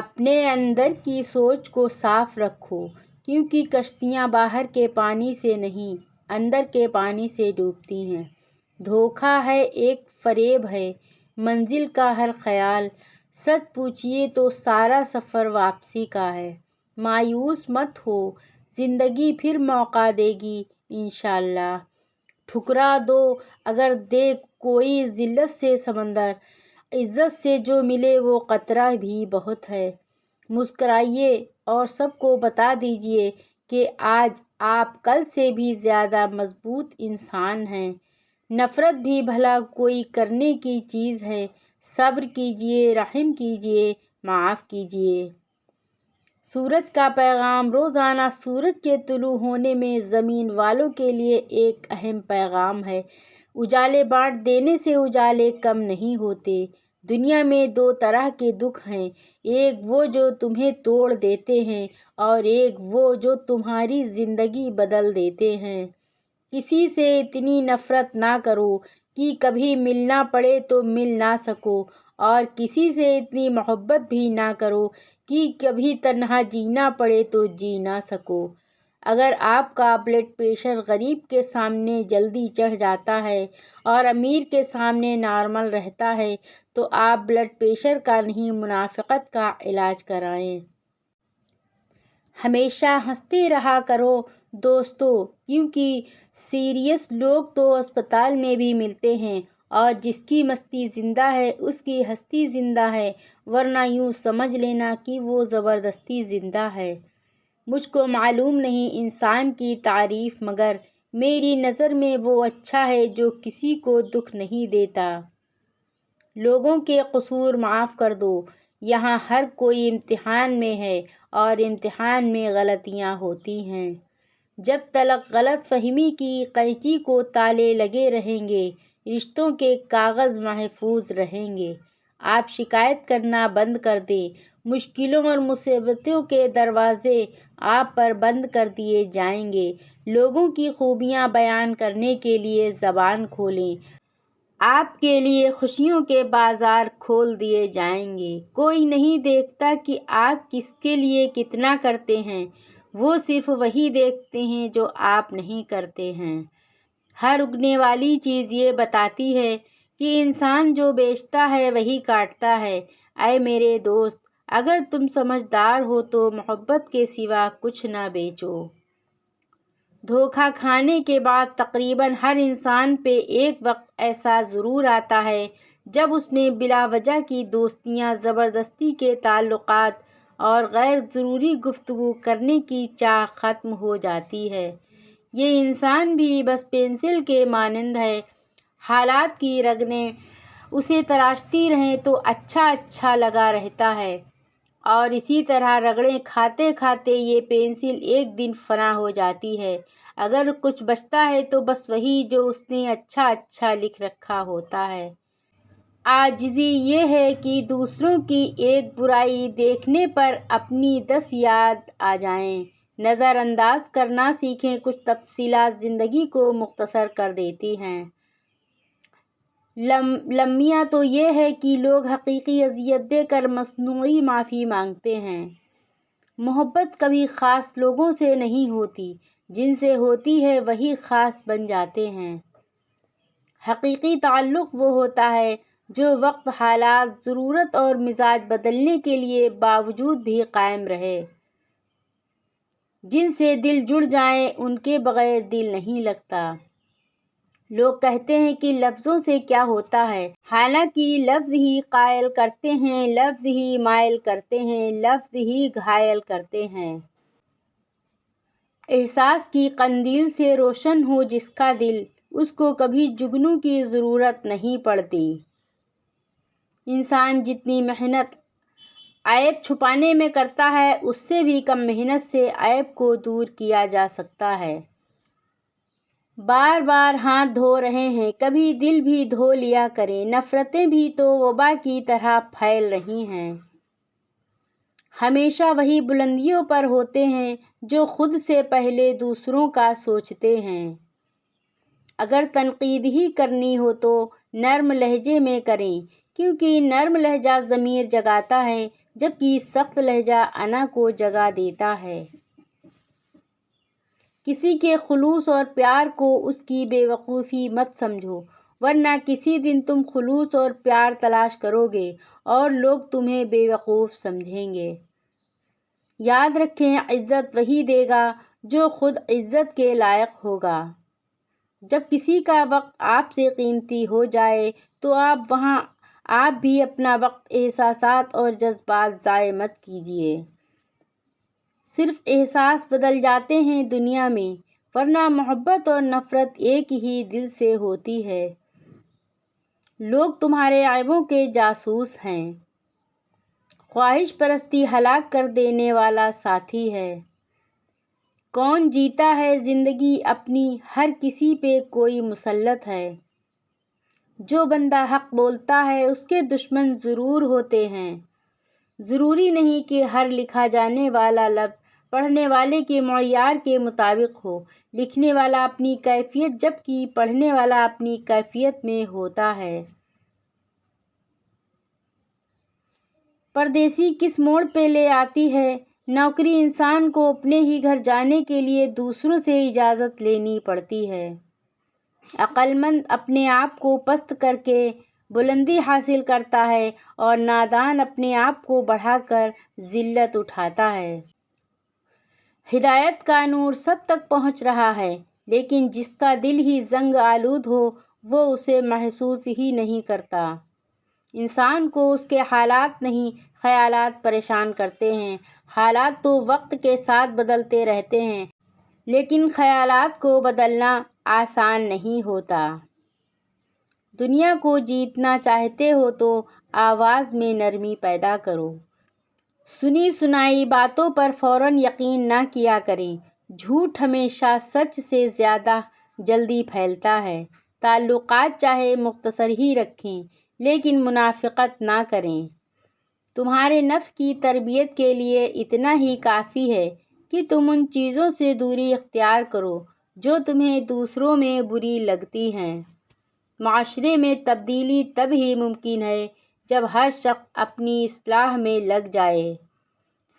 اپنے اندر کی سوچ کو صاف رکھو، کیونکہ کشتیاں باہر کے پانی سے نہیں، اندر کے پانی سے ڈوبتی ہیں۔ دھوکہ ہے، ایک فریب ہے، منزل کا ہر خیال۔ سچ پوچھیے تو سارا سفر واپسی کا ہے۔ مایوس مت ہو، زندگی پھر موقع دے گی انشاءاللہ۔ ٹھکرا دو اگر دے کوئی ذلت سے سمندر، عزت سے جو ملے وہ قطرہ بھی بہت ہے۔ مسکرائیے اور سب کو بتا دیجیے کہ آج آپ کل سے بھی زیادہ مضبوط انسان ہیں۔ نفرت بھی بھلا کوئی کرنے کی چیز ہے۔ صبر کیجیے، رحم کیجیے، معاف کیجیے۔ سورج کا پیغام۔ روزانہ سورج کے طلوع ہونے میں زمین والوں کے لیے ایک اہم پیغام ہے۔ اجالے بانٹ دینے سے اجالے کم نہیں ہوتے۔ دنیا میں دو طرح کے دکھ ہیں، ایک وہ جو تمہیں توڑ دیتے ہیں اور ایک وہ جو تمہاری زندگی بدل دیتے ہیں۔ کسی سے اتنی نفرت نہ کرو کہ کبھی ملنا پڑے تو مل نہ سکو، اور کسی سے اتنی محبت بھی نہ کرو کہ کبھی تنہا جینا پڑے تو جی نہ سکو۔ اگر آپ کا بلڈ پریشر غریب کے سامنے جلدی چڑھ جاتا ہے اور امیر کے سامنے نارمل رہتا ہے تو آپ بلڈ پریشر کا نہیں، منافقت کا علاج کرائیں۔ ہمیشہ ہنستے رہا کرو دوستو، کیونکہ سیریس لوگ تو اسپتال میں بھی ملتے ہیں، اور جس کی مستی زندہ ہے اس کی ہستی زندہ ہے، ورنہ یوں سمجھ لینا کہ وہ زبردستی زندہ ہے۔ مجھ کو معلوم نہیں انسان کی تعریف، مگر میری نظر میں وہ اچھا ہے جو کسی کو دکھ نہیں دیتا۔ لوگوں کے قصور معاف کر دو، یہاں ہر کوئی امتحان میں ہے اور امتحان میں غلطیاں ہوتی ہیں۔ جب تلک غلط فہمی کی قینچی کو تالے لگے رہیں گے، رشتوں کے کاغذ محفوظ رہیں گے۔ آپ شکایت کرنا بند کر دیں، مشکلوں اور مصیبتوں کے دروازے آپ پر بند کر دیے جائیں گے۔ لوگوں کی خوبیاں بیان کرنے کے لیے زبان کھولیں، آپ کے لیے خوشیوں کے بازار کھول دیے جائیں گے۔ کوئی نہیں دیکھتا کہ آپ کس کے لیے کتنا کرتے ہیں، وہ صرف وہی دیکھتے ہیں جو آپ نہیں کرتے ہیں۔ ہر اگنے والی چیز یہ بتاتی ہے کہ انسان جو بیچتا ہے وہی کاٹتا ہے۔ اے میرے دوست، اگر تم سمجھدار ہو تو محبت کے سوا کچھ نہ بیچو۔ دھوکہ کھانے کے بعد تقریباً ہر انسان پہ ایک وقت ایسا ضرور آتا ہے جب اس میں بلا وجہ کی دوستیاں، زبردستی کے تعلقات اور غیر ضروری گفتگو کرنے کی چاہ ختم ہو جاتی ہے۔ یہ انسان بھی بس پنسل کے مانند ہے، حالات کی رگیں اسے تراشتی رہیں تو اچھا اچھا لگا رہتا ہے، اور اسی طرح رگڑیں کھاتے کھاتے یہ پنسل ایک دن فنا ہو جاتی ہے۔ اگر کچھ بچتا ہے تو بس وہی جو اس نے اچھا اچھا لکھ رکھا ہوتا ہے۔ عاجزی یہ ہے کہ دوسروں کی ایک برائی دیکھنے پر اپنی 10 یاد آ جائیں۔ نظر انداز کرنا سیکھیں، کچھ تفصیلات زندگی کو مختصر کر دیتی ہیں۔ لمیاں تو یہ ہے کہ لوگ حقیقی اذیت دے کر مصنوعی معافی مانگتے ہیں۔ محبت کبھی خاص لوگوں سے نہیں ہوتی، جن سے ہوتی ہے وہی خاص بن جاتے ہیں۔ حقیقی تعلق وہ ہوتا ہے جو وقت، حالات، ضرورت اور مزاج بدلنے کے باوجود بھی قائم رہے۔ جن سے دل جڑ جائے ان کے بغیر دل نہیں لگتا۔ لوگ کہتے ہیں کہ لفظوں سے کیا ہوتا ہے، حالانکہ لفظ ہی قائل کرتے ہیں، لفظ ہی مائل کرتے ہیں، لفظ ہی گھائل کرتے ہیں۔ احساس کی قندیل سے روشن ہو جس کا دل، اس کو کبھی جگنو کی ضرورت نہیں پڑتی۔ انسان جتنی محنت عیب چھپانے میں کرتا ہے، اس سے بھی کم محنت سے عیب کو دور کیا جا سکتا ہے۔ بار بار ہاتھ دھو رہے ہیں، کبھی دل بھی دھو لیا کریں۔ نفرتیں بھی تو وبا کی طرح پھیل رہی ہیں۔ ہمیشہ وہی بلندیوں پر ہوتے ہیں جو خود سے پہلے دوسروں کا سوچتے ہیں۔ اگر تنقید ہی کرنی ہو تو نرم لہجے میں کریں، کیونکہ نرم لہجہ ضمیر جگاتا ہے، جبکہ سخت لہجہ انا کو جگا دیتا ہے۔ کسی کے خلوص اور پیار کو اس کی بے وقوفی مت سمجھو، ورنہ کسی دن تم خلوص اور پیار تلاش کرو گے اور لوگ تمہیں بے وقوف سمجھیں گے۔ یاد رکھیں، عزت وہی دے گا جو خود عزت کے لائق ہوگا۔ جب کسی کا وقت آپ سے قیمتی ہو جائے تو آپ بھی اپنا وقت، احساسات اور جذبات ضائع مت کیجیے۔ صرف احساس بدل جاتے ہیں دنیا میں، ورنہ محبت اور نفرت ایک ہی دل سے ہوتی ہے۔ لوگ تمہارے عیبوں کے جاسوس ہیں۔ خواہش پرستی ہلاک کر دینے والا ساتھی ہے۔ کون جیتا ہے زندگی اپنی، ہر کسی پہ کوئی مسلط ہے۔ جو بندہ حق بولتا ہے اس کے دشمن ضرور ہوتے ہیں۔ ضروری نہیں کہ ہر لکھا جانے والا لفظ پڑھنے والے کے معیار کے مطابق ہو۔ لکھنے والا اپنی کیفیت جبکہ پڑھنے والا اپنی کیفیت میں ہوتا ہے۔ پردیسی کس موڑ پہ لے آتی ہے؟ نوکری انسان کو اپنے ہی گھر جانے کے لیے دوسروں سے اجازت لینی پڑتی ہے۔ عقل مند اپنے آپ کو پست کر کے بلندی حاصل کرتا ہے اور نادان اپنے آپ کو بڑھا کر ذلت اٹھاتا ہے۔ ہدایت کا نور سب تک پہنچ رہا ہے، لیکن جس کا دل ہی زنگ آلود ہو وہ اسے محسوس ہی نہیں کرتا۔ انسان کو اس کے حالات نہیں، خیالات پریشان کرتے ہیں۔ حالات تو وقت کے ساتھ بدلتے رہتے ہیں، لیکن خیالات کو بدلنا آسان نہیں ہوتا۔ دنیا کو جیتنا چاہتے ہو تو آواز میں نرمی پیدا کرو۔ سنی سنائی باتوں پر فوراً یقین نہ کیا کریں۔ جھوٹ ہمیشہ سچ سے زیادہ جلدی پھیلتا ہے۔ تعلقات چاہے مختصر ہی رکھیں، لیکن منافقت نہ کریں۔ تمہارے نفس کی تربیت کے لیے اتنا ہی کافی ہے کہ تم ان چیزوں سے دوری اختیار کرو جو تمہیں دوسروں میں بری لگتی ہیں۔ معاشرے میں تبدیلی تب ہی ممکن ہے جب ہر شخص اپنی اصلاح میں لگ جائے۔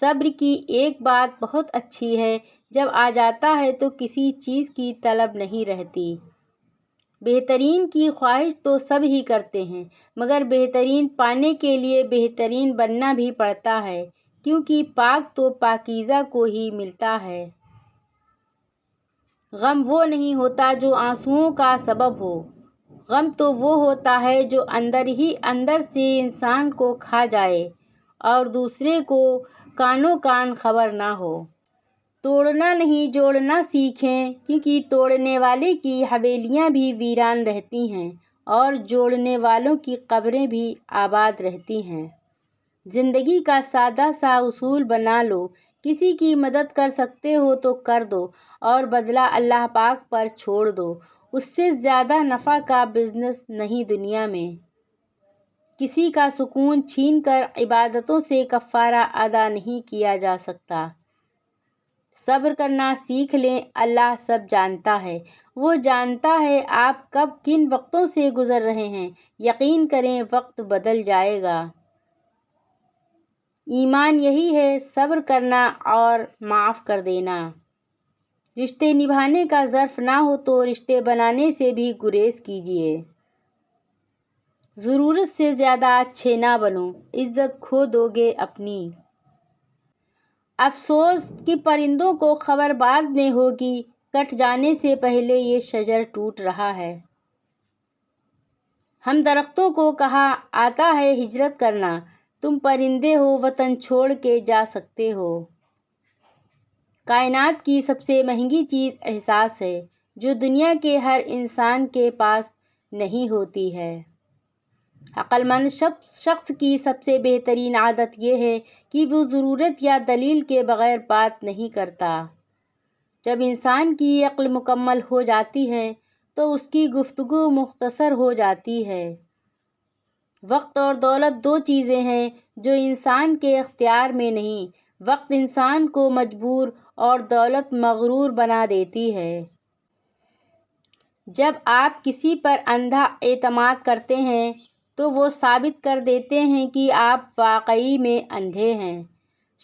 صبر کی ایک بات بہت اچھی ہے، جب آ جاتا ہے تو کسی چیز کی طلب نہیں رہتی۔ بہترین کی خواہش تو سب ہی کرتے ہیں، مگر بہترین پانے کے لیے بہترین بننا بھی پڑتا ہے، کیونکہ پاک تو پاکیزہ کو ہی ملتا ہے۔ غم وہ نہیں ہوتا جو آنسوؤں کا سبب ہو، غم تو وہ ہوتا ہے جو اندر ہی اندر سے انسان کو کھا جائے اور دوسرے کو کانوں کان خبر نہ ہو۔ توڑنا نہیں جوڑنا سیکھیں، کیونکہ توڑنے والے کی حویلیاں بھی ویران رہتی ہیں اور جوڑنے والوں کی قبریں بھی آباد رہتی ہیں۔ زندگی کا سادہ سا اصول بنا لو، کسی کی مدد کر سکتے ہو تو کر دو اور بدلہ اللہ پاک پر چھوڑ دو۔ اس سے زیادہ نفع کا بزنس نہیں دنیا میں۔ کسی کا سکون چھین کر عبادتوں سے کفارہ ادا نہیں کیا جا سکتا۔ صبر کرنا سیکھ لیں، اللہ سب جانتا ہے۔ وہ جانتا ہے آپ کب کن وقتوں سے گزر رہے ہیں۔ یقین کریں وقت بدل جائے گا۔ ایمان یہی ہے، صبر کرنا اور معاف کر دینا۔ رشتے نبھانے کا ظرف نہ ہو تو رشتے بنانے سے بھی گریز کیجیے۔ ضرورت سے زیادہ اچھے نہ بنو، عزت کھو دو گے اپنی۔ افسوس کہ پرندوں کو خبر بعد میں ہوگی، کٹ جانے سے پہلے یہ شجر ٹوٹ رہا ہے۔ ہم درختوں کو کہا آتا ہے ہجرت کرنا، تم پرندے ہو وطن چھوڑ کے جا سکتے ہو۔ کائنات کی سب سے مہنگی چیز احساس ہے، جو دنیا کے ہر انسان کے پاس نہیں ہوتی ہے۔ عقل مند شخص کی سب سے بہترین عادت یہ ہے کہ وہ ضرورت یا دلیل کے بغیر بات نہیں کرتا۔ جب انسان کی عقل مکمل ہو جاتی ہے تو اس کی گفتگو مختصر ہو جاتی ہے۔ وقت اور دولت دو چیزیں ہیں جو انسان کے اختیار میں نہیں۔ وقت انسان کو مجبور اور دولت مغرور بنا دیتی ہے۔ جب آپ کسی پر اندھا اعتماد کرتے ہیں تو وہ ثابت کر دیتے ہیں کہ آپ واقعی میں اندھے ہیں۔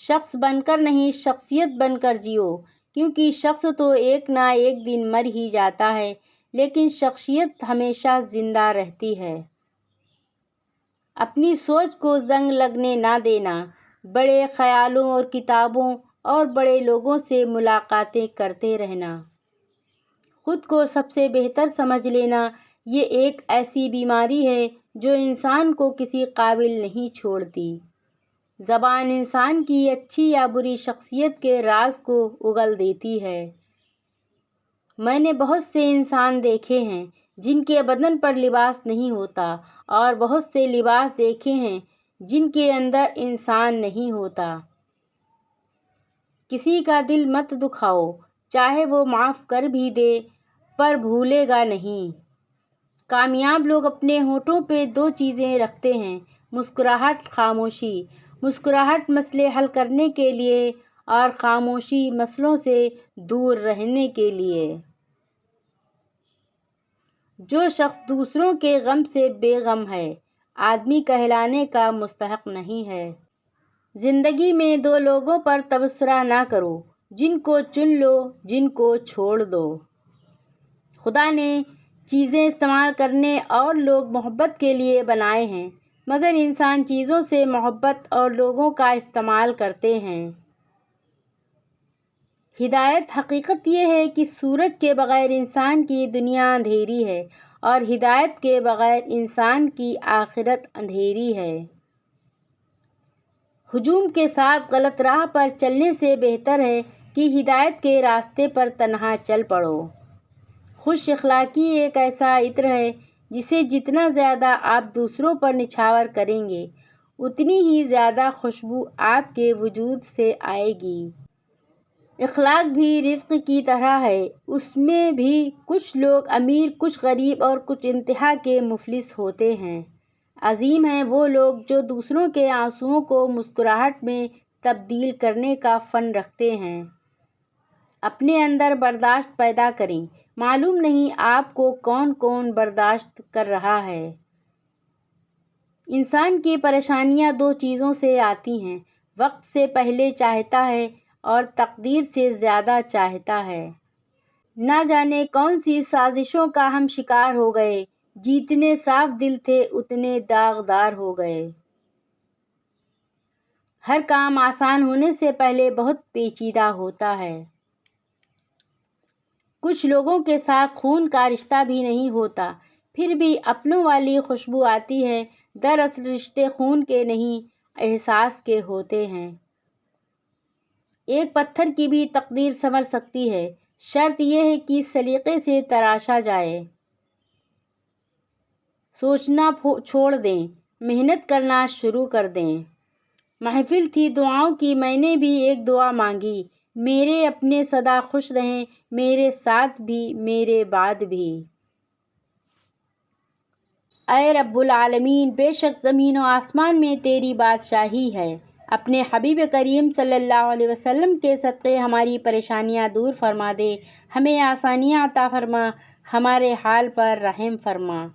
شخص بن کر نہیں، شخصیت بن کر جیو، کیونکہ شخص تو ایک نہ ایک دن مر ہی جاتا ہے، لیکن شخصیت ہمیشہ زندہ رہتی ہے۔ اپنی سوچ کو زنگ لگنے نہ دینا، بڑے خیالوں اور کتابوں اور بڑے لوگوں سے ملاقاتیں کرتے رہنا، خود کو سب سے بہتر سمجھ لینا، یہ ایک ایسی بیماری ہے جو انسان کو کسی قابل نہیں چھوڑتی۔ زبان انسان کی اچھی یا بری شخصیت کے راز کو اگل دیتی ہے۔ میں نے بہت سے انسان دیکھے ہیں جن کے بدن پر لباس نہیں ہوتا، اور بہت سے لباس دیکھے ہیں جن کے اندر انسان نہیں ہوتا۔ کسی کا دل مت دکھاؤ، چاہے وہ معاف کر بھی دے پر بھولے گا نہیں۔ کامیاب لوگ اپنے ہونٹوں پہ دو چیزیں رکھتے ہیں: مسکراہٹ، خاموشی۔ مسکراہٹ مسئلے حل کرنے کے لیے، اور خاموشی مسئلوں سے دور رہنے کے لیے۔ جو شخص دوسروں کے غم سے بے غم ہے، آدمی کہلانے کا مستحق نہیں ہے۔ زندگی میں دو لوگوں پر تبصرہ نہ کرو، جن کو چن لو، جن کو چھوڑ دو۔ خدا نے چیزیں استعمال کرنے اور لوگ محبت کے لیے بنائے ہیں، مگر انسان چیزوں سے محبت اور لوگوں کا استعمال کرتے ہیں۔ ہدایت حقیقت یہ ہے کہ سورج کے بغیر انسان کی دنیا اندھیری ہے، اور ہدایت کے بغیر انسان کی آخرت اندھیری ہے۔ ہجوم کے ساتھ غلط راہ پر چلنے سے بہتر ہے کہ ہدایت کے راستے پر تنہا چل پڑو۔ خوش اخلاقی ایک ایسا عطر ہے جسے جتنا زیادہ آپ دوسروں پر نچھاور کریں گے، اتنی ہی زیادہ خوشبو آپ کے وجود سے آئے گی۔ اخلاق بھی رزق کی طرح ہے، اس میں بھی کچھ لوگ امیر، کچھ غریب اور کچھ انتہا کے مفلس ہوتے ہیں۔ عظیم ہیں وہ لوگ جو دوسروں کے آنسوؤں کو مسکراہٹ میں تبدیل کرنے کا فن رکھتے ہیں۔ اپنے اندر برداشت پیدا کریں، معلوم نہیں آپ کو کون کون برداشت کر رہا ہے۔ انسان کی پریشانیاں دو چیزوں سے آتی ہیں: وقت سے پہلے چاہتا ہے اور تقدیر سے زیادہ چاہتا ہے۔ نہ جانے کون سی سازشوں کا ہم شکار ہو گئے، جتنے صاف دل تھے اتنے داغدار ہو گئے۔ ہر کام آسان ہونے سے پہلے بہت پیچیدہ ہوتا ہے۔ کچھ لوگوں کے ساتھ خون کا رشتہ بھی نہیں ہوتا، پھر بھی اپنوں والی خوشبو آتی ہے۔ دراصل رشتے خون کے نہیں، احساس کے ہوتے ہیں۔ ایک پتھر کی بھی تقدیر سنور سکتی ہے، شرط یہ ہے کہ سلیقے سے تراشا جائے۔ سوچنا چھوڑ دیں، محنت کرنا شروع کر دیں۔ محفل تھی دعاؤں کی، میں نے بھی ایک دعا مانگی: میرے اپنے سدا خوش رہیں، میرے ساتھ بھی، میرے بعد بھی۔ اے رب العالمین، بے شک زمین و آسمان میں تیری بادشاہی ہے۔ اپنے حبیب کریم صلی اللہ علیہ وسلم کے صدقے ہماری پریشانیاں دور فرما دے، ہمیں آسانیاں عطا فرما، ہمارے حال پر رحم فرما۔